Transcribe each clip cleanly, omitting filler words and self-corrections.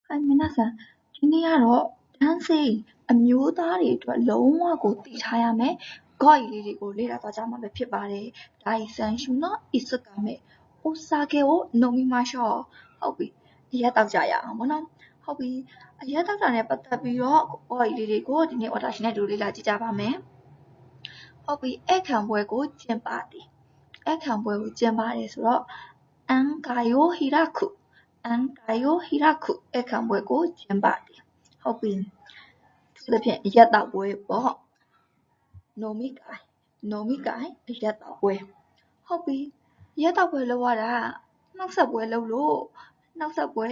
皆さん、ဒီနေ့ကတော့တန်းစိမ်းအမျိုးသားတွေအတွက်လုံးဝကိုသိထားရမယ်ဂေါ့ကြီးလေးတွေကိုလေ့လာသွားကြမှာပဲဖြစ်ပါတယ်။第3週の1週間目、お酒を飲みましょう。ဟုတ်ပြီ။အရက်တောက်ကြရအောင်ပေါ့နော်။ဟုတ်ပြီ။အရက်တောက်တာနဲ့ပတ်သက်ပြီးတော့ဂေါ့ကြီးလေးတွေကိုဒီနေ့私နဲ့တူလေ့လာကြည့်ကြပါမယ်။ဟုတ်ပြီ။ဧည့်ခံပွဲကိုကျင်းပသည်။ဧည့်ခံပွဲကိုကျင်းပတယ်ဆိုတော့အန်ကာယိုဟီရာခုဧည့်ခံပွဲကိုကျင်းပတယ်။ဟုတ်ပြီ။သူဖြင့်အရက်တောက်ပွဲပေါ့။နိုမိကိုင်အရက်တောက်ပွဲ။ဟုတ်ပြီ။အရက်တောက်ပွဲလုပ်ရတာနှောက်ဆက်ပွဲလုပ်လို့နှောက်ဆက်ပွဲ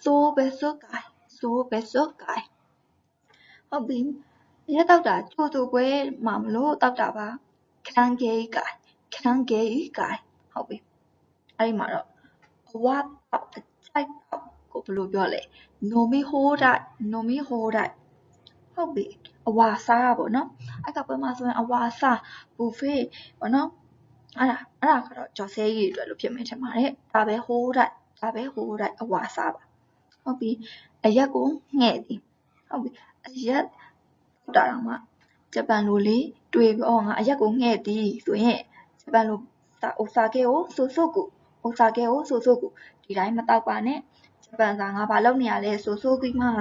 ဆိုပဲစွတ်ကိုင်ဟုတ်ပြီ။အရက်တောက်တာကြိုဆိုပွဲမှာမလို့တောက်တာပါခန်းကေးကိုင်ဟုတ်ပြီ။အဲ့ဒီမှာတော့အဝတောက်အကြိုက်တောက်ကိုဘယ်လိုပြောလဲနိုမီဟိုးတိုက်ဟုတ်ပြီအဝါစားပေါ့နော်အဲ့ကပွဲမှာဆိုရင်အဝါစားဘူဖေးပေါ့နော်အဲ့ဒါကတော့ကြော်စဲကြီးတွေအတွက်လို့ဖြစ်မယ်ထင်ပါတယ်ဒါပဲဟိုးတိုက်အဝါစားပါဟုတ်ပြီအရက်ကိုငှဲ့သည်ဟုတ်ပြီအရက်တောက်တာတော့မှဂျပန်လိုလေးတွေ့ပြီးငါအရက်ကိုငှဲ့သည်ဆိုရင်ဂျပန်လိုအိုဆာကေကိုဆိုဆိုကူဒီတိုင်းမတောက်ပါနဲ့ဂျပန်စာငါဘာလုပ်နေရလဲဆိုဆိုကိမတ်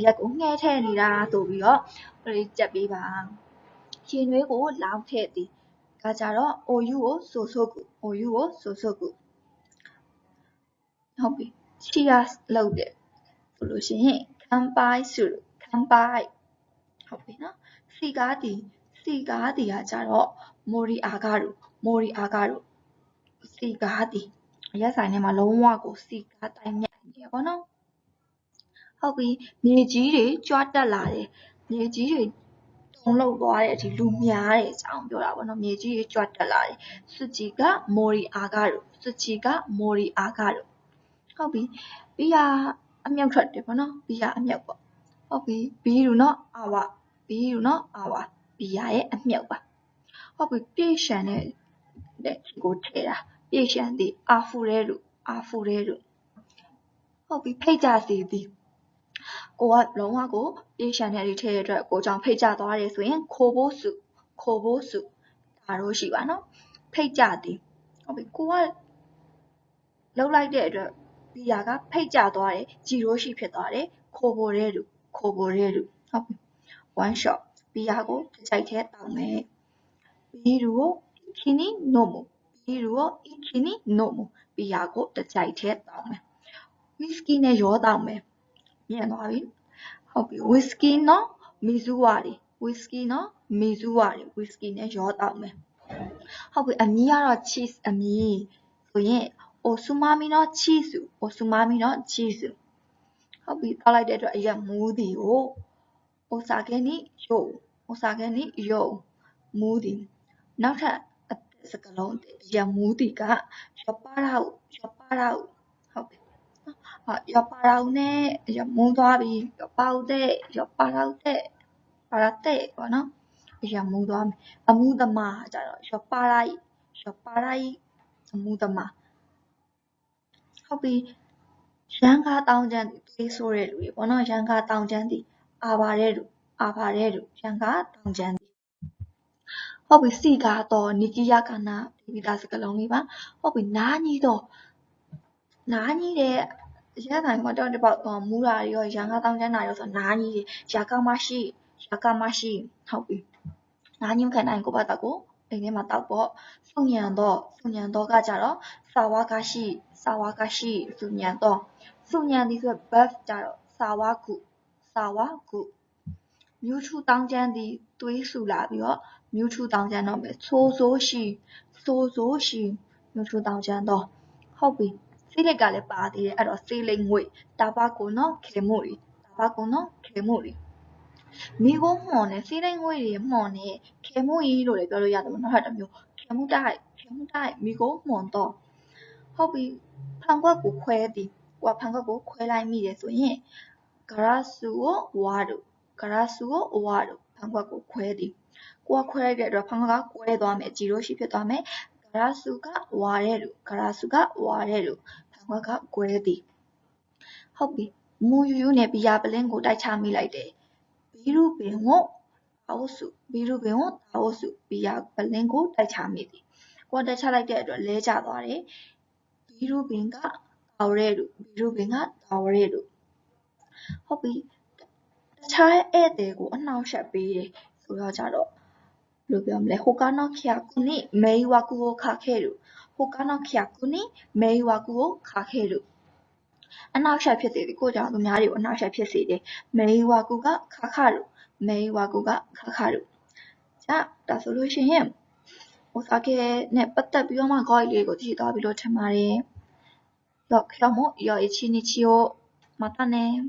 ရက်ကိုငှဲ့ထည့်နေတာဆိုပြီးတော့ကြက်ပေးပါရေနွေးကိုလောင်းထည့်သည်ဒါကြတော့အိုယူကိုဆိုဆိုကူဟုတ်ပြီ cheers လုပ်တယ်ဆိုလို့ရှိရင်乾杯するဟုတ်ပြီနော်စီကားတီကကြတော့မိုရီအာဂါရုစီကားတီအရက်ဆိုင်ထဲမှာလုံးဝကိုစီကားတိုင်းမြတ်နေတယ်ပေါ့နော်ဟုတ်ပြီမြေကြီးတွေကြွားတက်လာတယ်မြေကြီးတွေတုံးလောက်သွားတဲ့အထိလူများတဲ့အကြောင်းပြောတာပေါ့နော်မြေကြီးတွေကြွားတက်လာတယ်စွချီကမိုရီအာဂါရုဟုတ်ပြီဘီယာအမြုပ်ထွက်တယ်ပေါ့နော်ဘီယာအမြုပ်ပေါ့ဟုတ်ပြီဘီရူနော်အာဝဘီယာရဲ့အမြုပ်ပါဟုတ်ပြီပြေရှန်တဲ့ကိုထည့်တာပြေရှန်သည်အာဖူရဲရူဟုတ်ပြီဖိတ်ကြစီသည်ကိုကလုံးဝကိုပြေရှန်တဲ့တွေထည့်ရတဲ့အတွက်ကိုကြောင့်ဖိတ်ကြသွားတယ်ဆိုရင်ခိုဘိုးစုဒါတော့ရှိပါနော်ဖိတ်ကြသည်ဟုတ်ပြီကိုကလှုပ်လိုက်တဲ့အတွက်ဘီယာကဖိတ်ကြသွားတယ်ဂျီရိုးရှိဖြစ်သွားတယ်ခိုဘိုရဲရူဟုတ်ပြီ one shot ဘီယာကိုတစ်ကြိုက်ထဲတောက်မယ်ဘီရူကို一気に飲むဘီယာကိုတစ်ကြိုက်ထဲတောက်မယ်ဝီစကီနဲ့ရောတောက်မယ်မြင်သွားပြီဟုတ်ပြီဝီစကီနော်မီဇူဝါရီဝီစကီနဲ့ရောတောက်မယ်ဟုတ်ပြီအမီကတော့ cheese အမီဆိုရင်အိုဆူမာမီနော် cheese ဟုတ်ပြီတောက်လိုက်တဲ့အတွက်အရက်မူးသည်ကိုအိုဆာကဲနီယိုမူးသည်နောက်ထပ်စကားလုံးအရက်မူးသည်ကယောပါရာဟုတ်ပြီယောပါရာနဲ့အရက်မူးသွားပြီယောပါရာပေါ့နော်အရက်မူးသွားပြီအမူးသမားကြတော့ယောပါရာအမူးသမားဟုတ်ပြီရန်ကားတောင်းချမ်းသည်သွေးဆိုးတဲ့လူတွေပေါ့နော်ရန်ကားတောင်းချမ်းသည်အာဘာတဲ့လူရန်ကားတောင်းချမ်းသည်ဟုတ်ပြီစီကားတော့နီကီယာကနာဒီတာစကလုံးလေးပါဟုတ်ပြီနားကြီးတဲ့ရက်တိုင်းမှာတော့ဒီပေါက်မူတာတွေရောရန်ကားတောင်းချမ်းတာရောဆိုနားကြီးရာကာမရှိဟုတ်ပြီနားကြီးမခံနိုင်ကိုပါတော့ကိုအိမ်ထဲမှာတောက်ပေါ့စုညံတော့ကကြတော့စာဝါကရှိစုညံသည်ဆို buff ကြတော့စာဝါကုမြူထူတောင်းချမ်းသည်သွေးဆူလာပြီးတော့မြူထူတောင်းချမ်းတော့မယ်ဆိုးဆိုးရှိမြူထူတောင်းချမ်းတော့ဟုတ်ပြီဆေးလိပ်ကလည်းပါသေးတယ်အဲ့တော့ဆေးလိပ်ငွေတာဘကိုနော်ခေမိုရီမိကိုမှော်နေဆေးလိပ်ငွေတွေမှော်နေခေမိုရီလို့လည်းပြောလို့ရတယ်နောက်ထပ်တစ်မျိုးခေမှုတိုက်မိကိုမှော်တော့ဟုတ်ပြီဖန်ခွက်ကိုခွဲသည်ကိုကဖန်ခွက်ကိုခွဲလိုက်မိတယ်ဆိုရင်ဂရဆူကိုဝါတို့ဖန်ခွက်ကိုခွဲသည်ကိုကခွဲလိုက်တဲ့အတွက်ဖန်ခွက်ကကွဲသွားမယ်ဂျီရိုရှိဖြစ်သွားမယ်ဂရဆူကဝါတဲ့လူဖန်ခွက်ကကွဲသည်ဟုတ်ပြီ မူယူယူနဲ့ဘီယာပလင်းကိုတိုက်ချမိလိုက်တယ်ဘီရုပင်ကိုတာဝစုဘီရုပင်ကိုတာဝစုဘီယာပလင်းကိုတိုက်ချမိသည်ကိုတိုက်ချလိုက်တဲ့အတွက်လဲကျသွားတယ်ဘီရုပင်ကတာဝရဲလူဘီရုပင်ကတာဝရဲလူဟုတ်ပြီတခြားဧည့်သည်ကိုအနှောက်အယှက်ပေးတယ်ဆိုတော့ကြတော့ဘယ်လိုပြောမလဲဟိုကာနော့ခီယာကူနိမေဝါကူကိုခါခဲလူဟိုကာနော့ခီယာကူနိမေဝါကူကိုခါခဲလူအနှောက်အယှက်ဖြစ်စေတယ်ကိုကြောင့်သူများတွေကိုအနှောက်အယှက်ဖြစ်စေတယ်မေဝါကူကခါခလူမေဝါကူကခါခလူじゃあဒါဆိုလို့ရှိရင်お酒နဲ့ပတ်သက်ပြီးတော့မှခေါင်းလေးကိုကြည့်သွားပြီလို့ထင်ပါတယ်。今日も良い一日を。またね。